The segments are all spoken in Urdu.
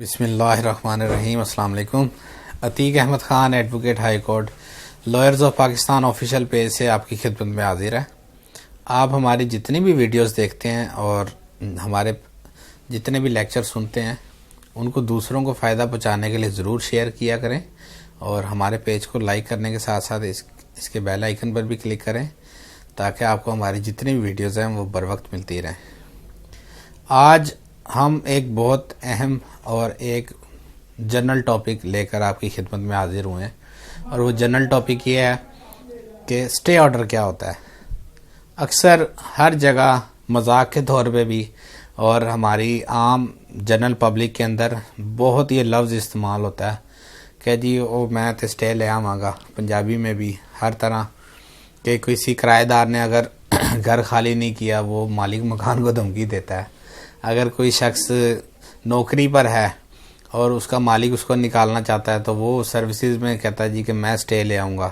بسم اللہ الرحمن الرحیم۔ السلام علیکم۔ Atiq Ahmed Khan, advocate high court, lawyers of Pakistan official page سے آپ کی خدمت میں حاضر ہے۔ آپ ہماری جتنی بھی ویڈیوز دیکھتے ہیں اور ہمارے جتنے بھی لیکچر سنتے ہیں ان کو دوسروں کو فائدہ پہنچانے کے لیے ضرور شیئر کیا کریں، اور ہمارے پیج کو لائک کرنے کے ساتھ ساتھ اس کے بیل آئیکن پر بھی کلک کریں تاکہ آپ کو ہماری جتنی بھی ویڈیوز ہیں وہ بر وقت ملتی رہیں۔ آج ہم ایک بہت اہم اور ایک جنرل ٹاپک لے کر آپ کی خدمت میں حاضر ہوئے ہیں، اور وہ جنرل ٹاپک یہ ہے کہ سٹے آرڈر کیا ہوتا ہے۔ اکثر ہر جگہ مذاق کے طور پہ بھی اور ہماری عام جنرل پبلک کے اندر بہت یہ لفظ استعمال ہوتا ہے کہ جی میں تے سٹے لے آواں گا، پنجابی میں بھی ہر طرح کہ کسی کرایہ دار نے اگر گھر خالی نہیں کیا وہ مالک مکان کو دھمکی دیتا ہے۔ اگر کوئی شخص نوکری پر ہے اور اس کا مالک اس کو نکالنا چاہتا ہے تو وہ سروسز میں کہتا ہے جی کہ میں سٹے لے آؤں گا۔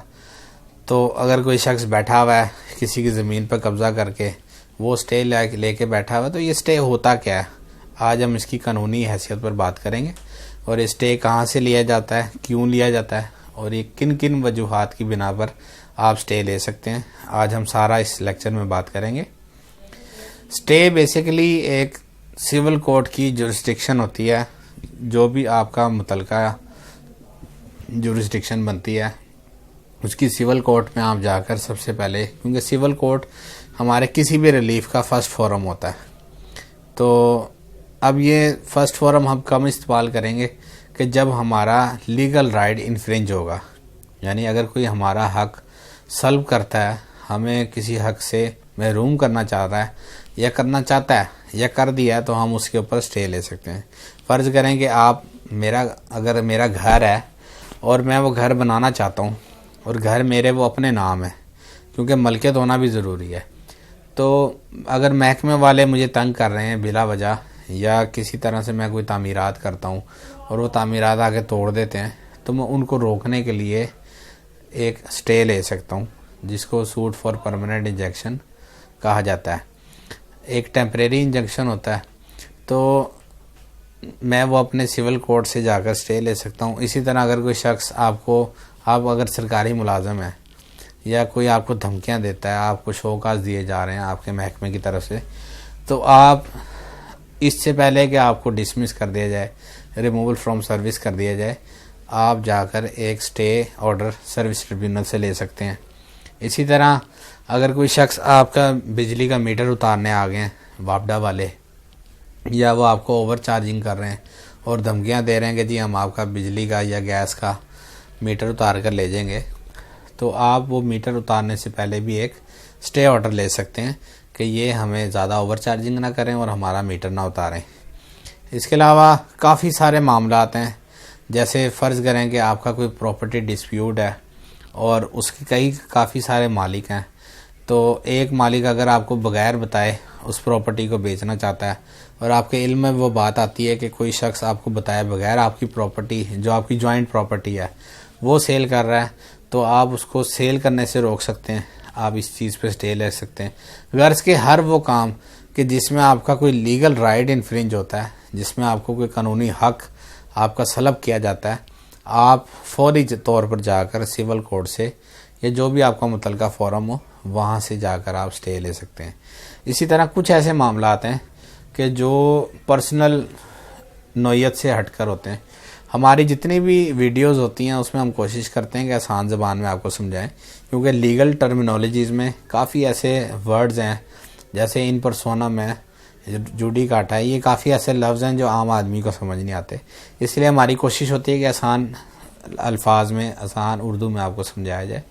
تو اگر کوئی شخص بیٹھا ہوا ہے کسی کی زمین پر قبضہ کر کے، وہ سٹے لے کے بیٹھا ہوا ہے، تو یہ سٹے ہوتا کیا ہے؟ آج ہم اس کی قانونی حیثیت پر بات کریں گے، اور یہ سٹے کہاں سے لیا جاتا ہے، کیوں لیا جاتا ہے، اور یہ کن کن وجوہات کی بنا پر آپ سٹے لے سکتے ہیں۔ آج ہم سارا اس لیکچر میں بات کریں گے۔ سٹے بیسیکلی ایک سول کورٹ کی جورسڈکشن ہوتی ہے، جو بھی آپ کا متعلقہ جورسڈکشن بنتی ہے اس کی سول کورٹ میں آپ جا کر سب سے پہلے، کیونکہ سول کورٹ ہمارے کسی بھی ریلیف کا فرسٹ فورم ہوتا ہے، تو اب یہ فرسٹ فورم ہم کم استعمال کریں گے کہ جب ہمارا لیگل رائٹ انفرنج ہوگا، یعنی اگر کوئی ہمارا حق سلب کرتا ہے، ہمیں کسی حق سے محروم کرنا چاہتا ہے یا کرنا چاہتا ہے یا کر دیا ہے، تو ہم اس کے اوپر سٹے لے سکتے ہیں۔ فرض کریں کہ اگر میرا گھر ہے اور میں وہ گھر بنانا چاہتا ہوں، اور گھر میرے وہ اپنے نام ہے، کیونکہ ملکیت ہونا بھی ضروری ہے، تو اگر محکمے والے مجھے تنگ کر رہے ہیں بلا وجہ، یا کسی طرح سے میں کوئی تعمیرات کرتا ہوں اور وہ تعمیرات آگے توڑ دیتے ہیں، تو میں ان کو روکنے کے لیے ایک سٹے لے سکتا ہوں، جس کو سوٹ فار پرماننٹ انجیکشن کہا جاتا ہے۔ ایک ٹیمپریری انجنکشن ہوتا ہے، تو میں وہ اپنے سول کورٹ سے جا کر سٹے لے سکتا ہوں۔ اسی طرح اگر کوئی شخص آپ اگر سرکاری ملازم ہے یا کوئی آپ کو دھمکیاں دیتا ہے، آپ کو شوکاز دیے جا رہے ہیں آپ کے محکمے کی طرف سے، تو آپ اس سے پہلے کہ آپ کو ڈسمس کر دیا جائے، ریموول فرام سروس کر دیا جائے، آپ جا کر ایک سٹے آرڈر سروس ٹریبیونل سے لے سکتے ہیں۔ اسی طرح اگر کوئی شخص آپ کا بجلی کا میٹر اتارنے آ گئے ہیں واپڈا والے، یا وہ آپ کو اوور چارجنگ کر رہے ہیں اور دھمکیاں دے رہے ہیں کہ جی ہم آپ کا بجلی کا یا گیس کا میٹر اتار کر لے جائیں گے، تو آپ وہ میٹر اتارنے سے پہلے بھی ایک سٹے آرڈر لے سکتے ہیں کہ یہ ہمیں زیادہ اوور چارجنگ نہ کریں اور ہمارا میٹر نہ اتاریں۔ اس کے علاوہ کافی سارے معاملات ہیں، جیسے فرض کریں کہ آپ کا کوئی پراپرٹی ڈسپیوٹ ہے اور اس کے کافی سارے مالک ہیں، تو ایک مالک اگر آپ کو بغیر بتائے اس پراپرٹی کو بیچنا چاہتا ہے، اور آپ کے علم میں وہ بات آتی ہے کہ کوئی شخص آپ کو بتائے بغیر آپ کی پراپرٹی جو آپ کی جوائنٹ پراپرٹی ہے وہ سیل کر رہا ہے، تو آپ اس کو سیل کرنے سے روک سکتے ہیں، آپ اس چیز پہ سٹے لے سکتے ہیں۔ غرض کے ہر وہ کام کہ جس میں آپ کا کوئی لیگل رائٹ انفرنج ہوتا ہے، جس میں آپ کو کوئی قانونی حق آپ کا سلب کیا جاتا ہے، آپ فوری طور پر جا کر سول کورٹ سے یا جو بھی آپ کا متعلقہ فورم ہو وہاں سے جا کر آپ سٹے لے سکتے ہیں۔ اسی طرح کچھ ایسے معاملات ہیں کہ جو پرسنل نوعیت سے ہٹ کر ہوتے ہیں۔ ہماری جتنی بھی ویڈیوز ہوتی ہیں اس میں ہم کوشش کرتے ہیں کہ آسان زبان میں آپ کو سمجھائیں، کیونکہ لیگل ٹرمینالوجیز میں کافی ایسے ورڈز ہیں، جیسے ان پرسونم ہے، جوڈی کاٹا ہے، یہ کافی ایسے لفظ ہیں جو عام آدمی کو سمجھ نہیں آتے، اس لیے ہماری کوشش ہوتی ہے کہ آسان الفاظ میں، آسان اردو میں آپ کو سمجھایا جائے۔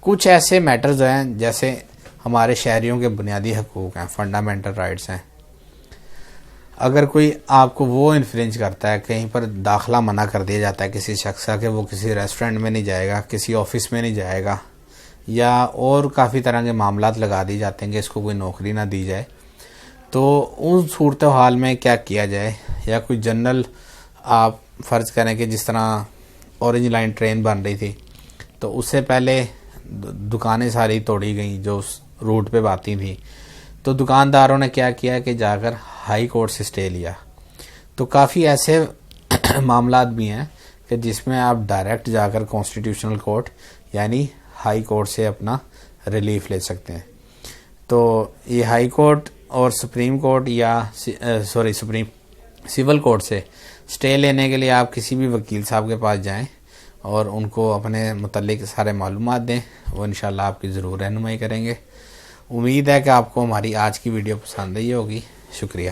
کچھ ایسے میٹرز ہیں جیسے ہمارے شہریوں کے بنیادی حقوق ہیں، فنڈامنٹل رائٹس ہیں۔ اگر کوئی آپ کو وہ انفرنج کرتا ہے، کہیں پر داخلہ منع کر دیا جاتا ہے کسی شخص کا کہ وہ کسی ریسٹورنٹ میں نہیں جائے گا، کسی آفس میں نہیں جائے گا، یا اور کافی طرح کے معاملات لگا دی جاتے ہیں کہ اس کو کوئی نوکری نہ دی جائے، تو ان صورتحال میں کیا کیا جائے؟ یا کوئی جنرل آپ فرض کریں کہ جس طرح اورنج لائن ٹرین بن رہی تھی، تو اس سے پہلے دکانیں ساری توڑی گئیں جو اس روٹ پہ آتی تھیں، تو دکانداروں نے کیا کیا کہ جا کر ہائی کورٹ سے سٹے لیا۔ تو کافی ایسے معاملات بھی ہیں کہ جس میں آپ ڈائریکٹ جا کر کانسٹیٹیوشنل کورٹ یعنی ہائی کورٹ سے اپنا ریلیف لے سکتے ہیں. تو یہ ہائی کورٹ اور سپریم کورٹ یا سول کورٹ سے سٹے لینے کے لیے آپ کسی بھی وکیل صاحب کے پاس جائیں اور ان کو اپنے متعلق سارے معلومات دیں. وہ انشاءاللہ آپ کی ضرور رہنمائی کریں گے. امید ہے کہ آپ کو ہماری آج کی ویڈیو پسند آئی ہوگی. شکریہ.